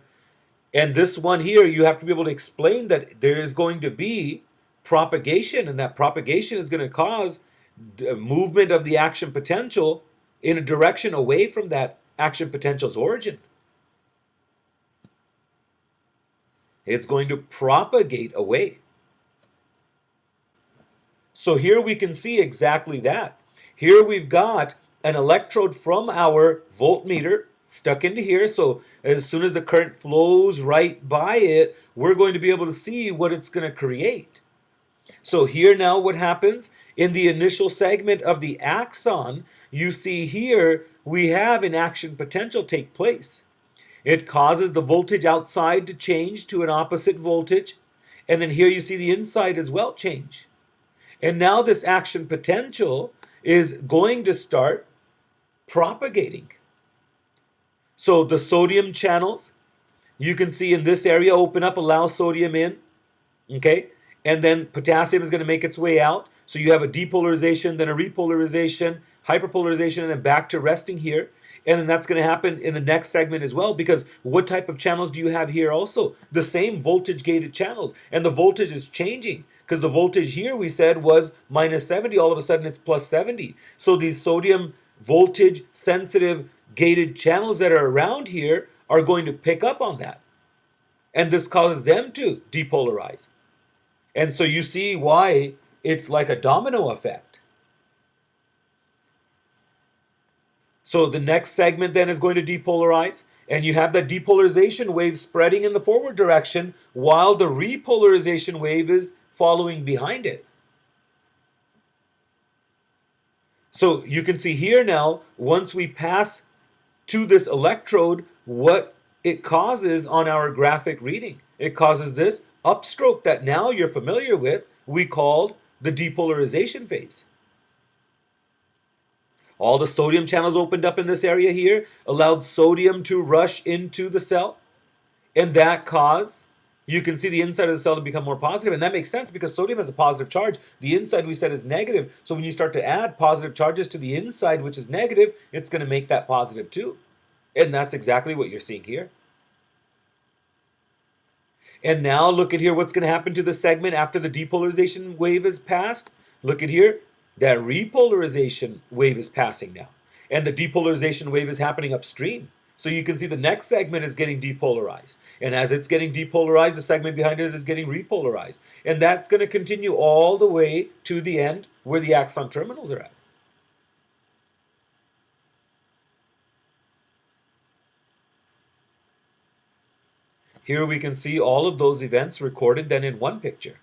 and this one here, you have to be able to explain that there is going to be propagation, and that propagation is going to cause movement of the action potential in a direction away from that action potential's origin. It's going to propagate away. So here we can see exactly that. Here we've got an electrode from our voltmeter stuck into here. So as soon as the current flows right by it, we're going to be able to see what it's going to create. So here now what happens in the initial segment of the axon, you see here we have an action potential take place. It causes the voltage outside to change to an opposite voltage. And then here you see the inside as well change. And now this action potential is going to start propagating. So the sodium channels, you can see in this area open up, allow sodium in, okay? And then potassium is going to make its way out. So you have a depolarization, then a repolarization, hyperpolarization, and then back to resting here. And then that's going to happen in the next segment as well, because what type of channels do you have here also? The same voltage gated channels. And the voltage is changing, because the voltage here we said was minus 70. All of a sudden it's plus 70. So these sodium voltage sensitive gated channels that are around here are going to pick up on that. And this causes them to depolarize. And so you see why it's like a domino effect. So the next segment then is going to depolarize, and you have that depolarization wave spreading in the forward direction while the repolarization wave is following behind it. So you can see here now, once we pass to this electrode, what it causes on our graphic reading. It causes this upstroke that now you're familiar with, we called the depolarization phase. All the sodium channels opened up in this area here, allowed sodium to rush into the cell, and that caused, you can see the inside of the cell to become more positive, and that makes sense because sodium has a positive charge. The inside we said is negative, so when you start to add positive charges to the inside, which is negative, it's going to make that positive too. And that's exactly what you're seeing here. And now look at here what's going to happen to the segment after the depolarization wave is passed. Look at here, that repolarization wave is passing now. And the depolarization wave is happening upstream. So you can see the next segment is getting depolarized. And as it's getting depolarized, the segment behind it is getting repolarized. And that's going to continue all the way to the end where the axon terminals are at. Here we can see all of those events recorded then in one picture.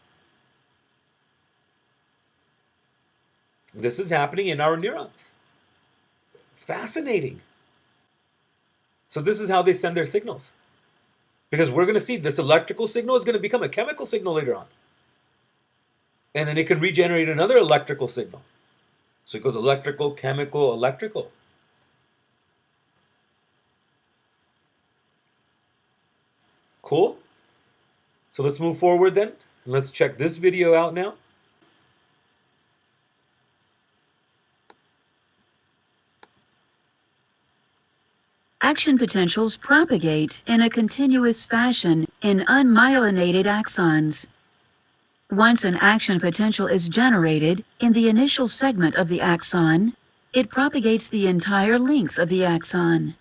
This is happening in our neurons. Fascinating. So this is how they send their signals. Because we're going to see this electrical signal is going to become a chemical signal later on. And then it can regenerate another electrical signal. So it goes electrical, chemical, electrical. Cool? So let's move forward then. And let's check this video out now. Action potentials propagate in a continuous fashion in unmyelinated axons. Once an action potential is generated in the initial segment of the axon, it propagates the entire length of the axon.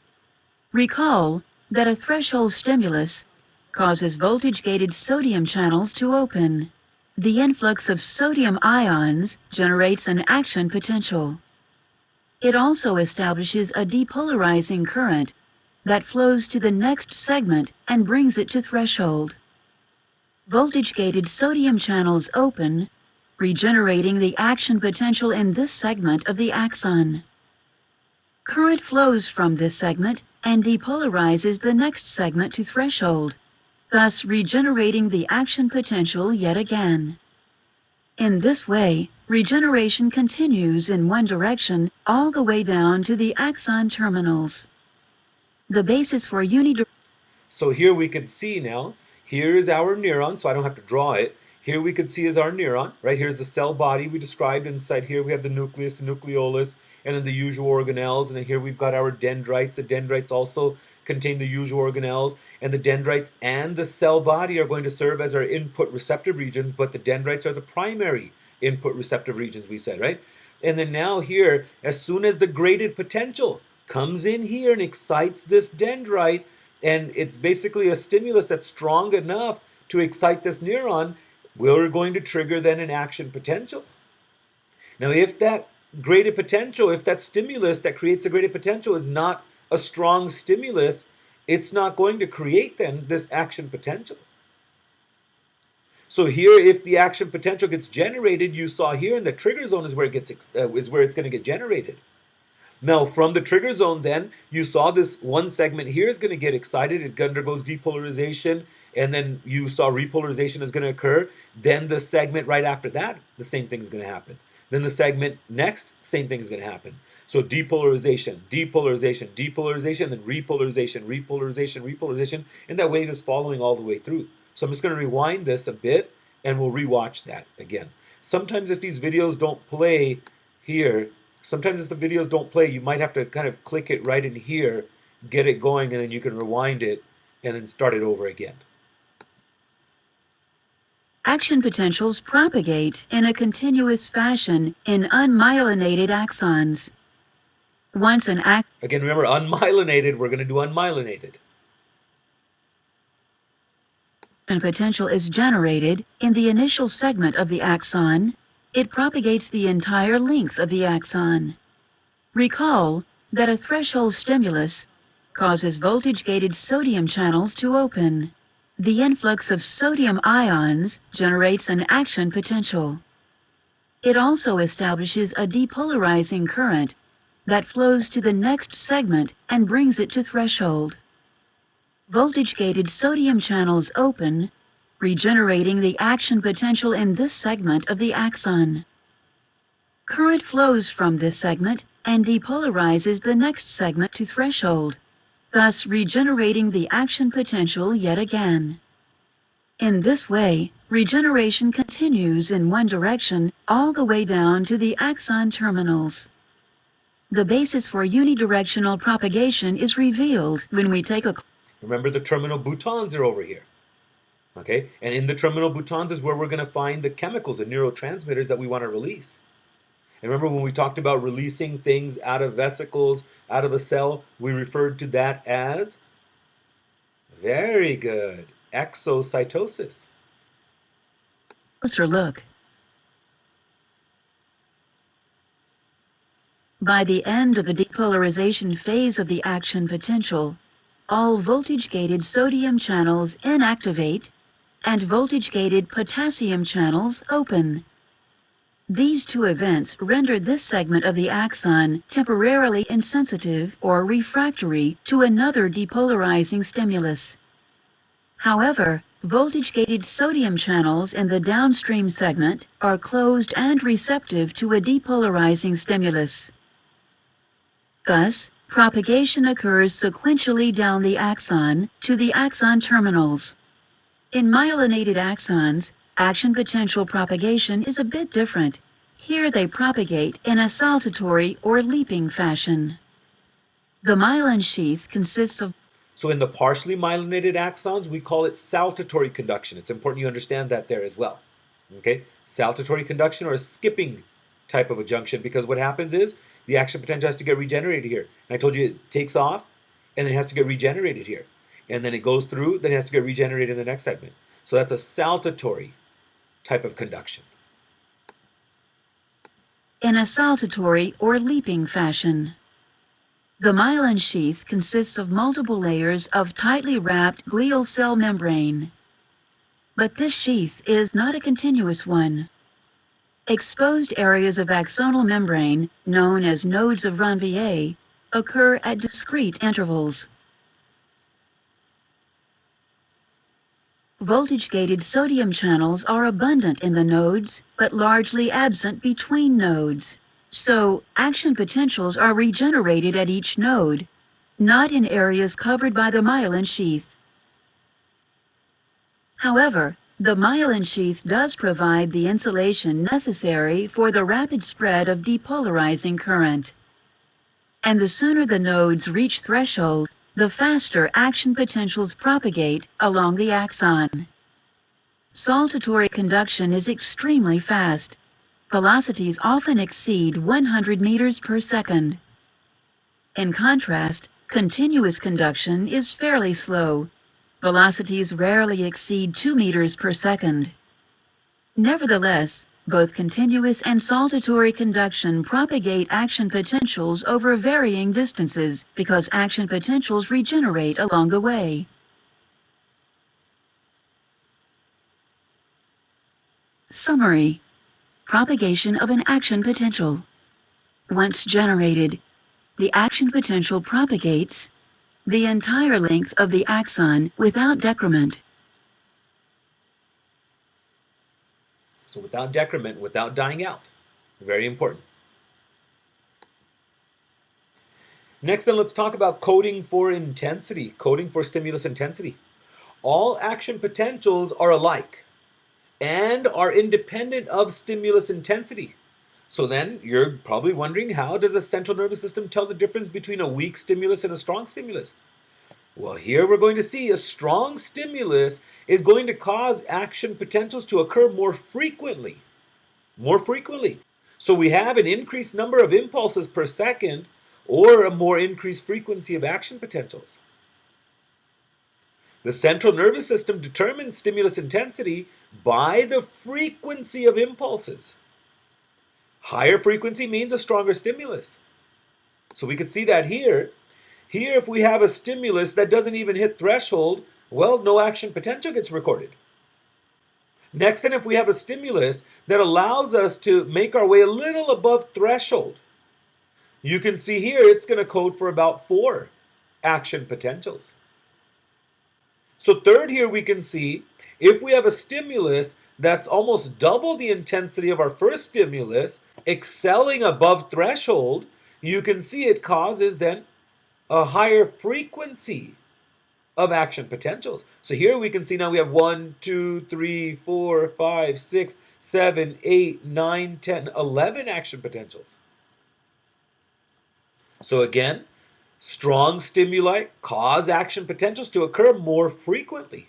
Recall that a threshold stimulus causes voltage-gated sodium channels to open. The influx of sodium ions generates an action potential. It also establishes a depolarizing current that flows to the next segment and brings it to threshold. Voltage-gated sodium channels open, regenerating the action potential in this segment of the axon. Current flows from this segment and depolarizes the next segment to threshold, thus regenerating the action potential yet again. In this way, regeneration continues in one direction all the way down to the axon terminals. The basis for So here we can see now, here is our neuron, so I don't have to draw it. Here we can see is our neuron, right? Here's the cell body we described. Inside here we have the nucleus, the nucleolus, and then the usual organelles. And then here we've got our dendrites. The dendrites also contain the usual organelles. And the dendrites and the cell body are going to serve as our input receptive regions, but the dendrites are the primary input receptive regions, we said, right? And then now here, as soon as the graded potential comes in here and excites this dendrite, and it's basically a stimulus that's strong enough to excite this neuron, we're going to trigger then an action potential. Now, if that graded potential, if that stimulus that creates a graded potential is not a strong stimulus, it's not going to create then this action potential. So here, if the action potential gets generated, you saw here in the trigger zone is where it's going to get generated. Now, from the trigger zone, then you saw this one segment here is going to get excited. It undergoes depolarization, and then you saw repolarization is going to occur. Then the segment right after that, the same thing is going to happen. Then the segment next, same thing is going to happen. So depolarization, depolarization, depolarization, then repolarization, repolarization, repolarization, and that wave is following all the way through. So I'm just going to rewind this a bit, and we'll rewatch that again. Sometimes if these videos don't play here, sometimes if the videos don't play, you might have to kind of click it right in here, get it going, and then you can rewind it and then start it over again. Action potentials propagate in a continuous fashion in unmyelinated axons. Once an Again, remember, unmyelinated, we're going to do unmyelinated. action potential is generated in the initial segment of the axon, it propagates the entire length of the axon. Recall that a threshold stimulus causes voltage-gated sodium channels to open. The influx of sodium ions generates an action potential. It also establishes a depolarizing current that flows to the next segment and brings it to threshold. Voltage-gated sodium channels open, regenerating the action potential in this segment of the axon. Current flows from this segment and depolarizes the next segment to threshold, thus regenerating the action potential yet again. In this way, regeneration continues in one direction all the way down to the axon terminals. The basis for unidirectional propagation is revealed when we take a Remember, the terminal boutons are over here. Okay? And in the terminal boutons is where we're going to find the chemicals and neurotransmitters that we want to release. And remember when we talked about releasing things out of vesicles, out of a cell, we referred to that as, very good, exocytosis. closer look. By the end of the depolarization phase of the action potential, all voltage-gated sodium channels inactivate and voltage-gated potassium channels open. These two events render this segment of the axon temporarily insensitive or refractory to another depolarizing stimulus. However, voltage-gated sodium channels in the downstream segment are closed and receptive to a depolarizing stimulus. Thus, propagation occurs sequentially down the axon to the axon terminals. In myelinated axons, action potential propagation is a bit different. Here they propagate in a saltatory or leaping fashion. The myelin sheath consists of So in the partially myelinated axons, we call it saltatory conduction. It's important you understand that there as well. Okay? Saltatory conduction or a skipping type of a junction, because what happens is the action potential has to get regenerated here. And I told you it takes off and then it has to get regenerated here. And then it goes through, then it has to get regenerated in the next segment. So that's a saltatory type of conduction. in a saltatory or leaping fashion. The myelin sheath consists of multiple layers of tightly wrapped glial cell membrane. But this sheath is not a continuous one. Exposed areas of axonal membrane, known as nodes of Ranvier, occur at discrete intervals. Voltage-gated sodium channels are abundant in the nodes, but largely absent between nodes. So, action potentials are regenerated at each node, not in areas covered by the myelin sheath. However, the myelin sheath does provide the insulation necessary for the rapid spread of depolarizing current. And the sooner the nodes reach threshold, the faster action potentials propagate along the axon. Saltatory conduction is extremely fast. Velocities often exceed 100 meters per second. In contrast, continuous conduction is fairly slow. Velocities rarely exceed 2 meters per second. Nevertheless, Both continuous and saltatory conduction propagate action potentials over varying distances because action potentials regenerate along the way. Summary: propagation of an action potential. Once generated, the action potential propagates the entire length of the axon without decrement. So without decrement, without dying out. Very important. Next, then, let's talk about coding for intensity, coding for stimulus intensity. All action potentials are alike and are independent of stimulus intensity. So then you're probably wondering, how does the central nervous system tell the difference between a weak stimulus and a strong stimulus? Well, here we're going to see a strong stimulus is going to cause action potentials to occur more frequently. More frequently. So we have an increased number of impulses per second or a more increased frequency of action potentials. The central nervous system determines stimulus intensity by the frequency of impulses. Higher frequency means a stronger stimulus. So we could see that here. Here, if we have a stimulus that doesn't even hit threshold, well, no action potential gets recorded. Next, then, if we have a stimulus that allows us to make our way a little above threshold, you can see here it's going to code for about 4 action potentials. So third, here we can see if we have a stimulus that's almost double the intensity of our first stimulus, excelling above threshold, you can see it causes then a higher frequency of action potentials. So here we can see now we have 1, 2, 3, 4, 5, 6, 7, 8, 9, 10, 11 action potentials. So again, strong stimuli cause action potentials to occur more frequently.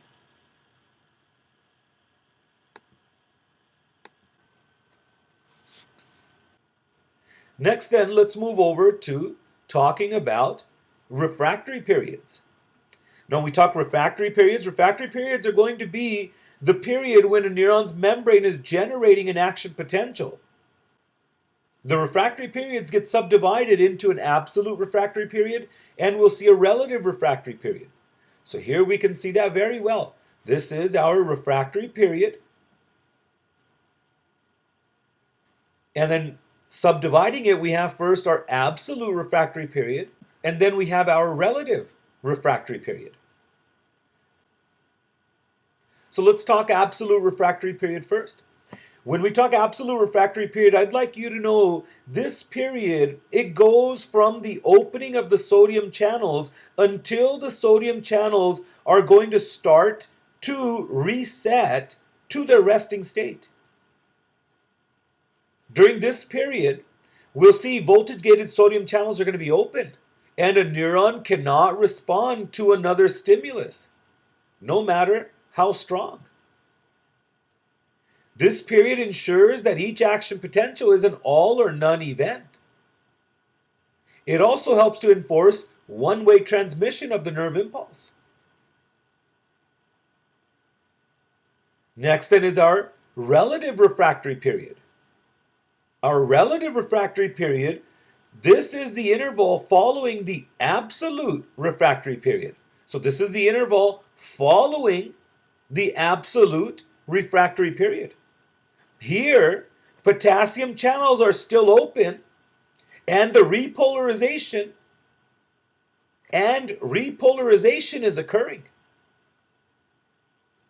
Next then, let's move over to talking about refractory periods. Now, when we talk refractory periods are going to be the period when a neuron's membrane is generating an action potential. The refractory periods get subdivided into an absolute refractory period, and we'll see a relative refractory period. So here we can see that very well. This is our refractory period. And then subdividing it, we have first our absolute refractory period, and then we have our relative refractory period. So let's talk absolute refractory period first. When we talk absolute refractory period, I'd like you to know this period, it goes from the opening of the sodium channels until the sodium channels are going to start to reset to their resting state. During this period, we'll see voltage-gated sodium channels are going to be open, and a neuron cannot respond to another stimulus, no matter how strong. This period ensures that each action potential is an all or none event. It also helps to enforce one-way transmission of the nerve impulse. Next then is our relative refractory period. Our relative refractory period, this is the interval following the absolute refractory period. So this is the interval following the absolute refractory period. Here, potassium channels are still open, and the repolarization is occurring.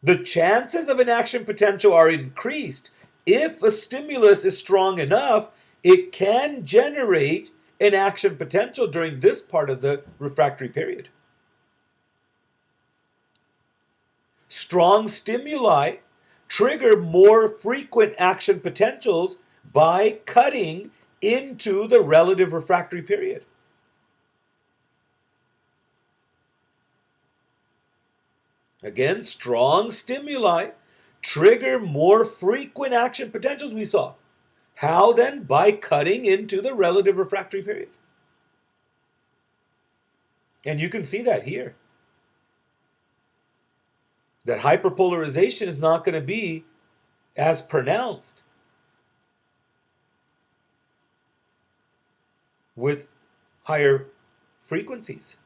The chances of an action potential are increased if a stimulus is strong enough. It can generate an action potential during this part of the refractory period. Strong stimuli trigger more frequent action potentials by cutting into the relative refractory period. Again, strong stimuli trigger more frequent action potentials we saw. How then? By cutting into the relative refractory period. And you can see that here. That hyperpolarization is not going to be as pronounced with higher frequencies.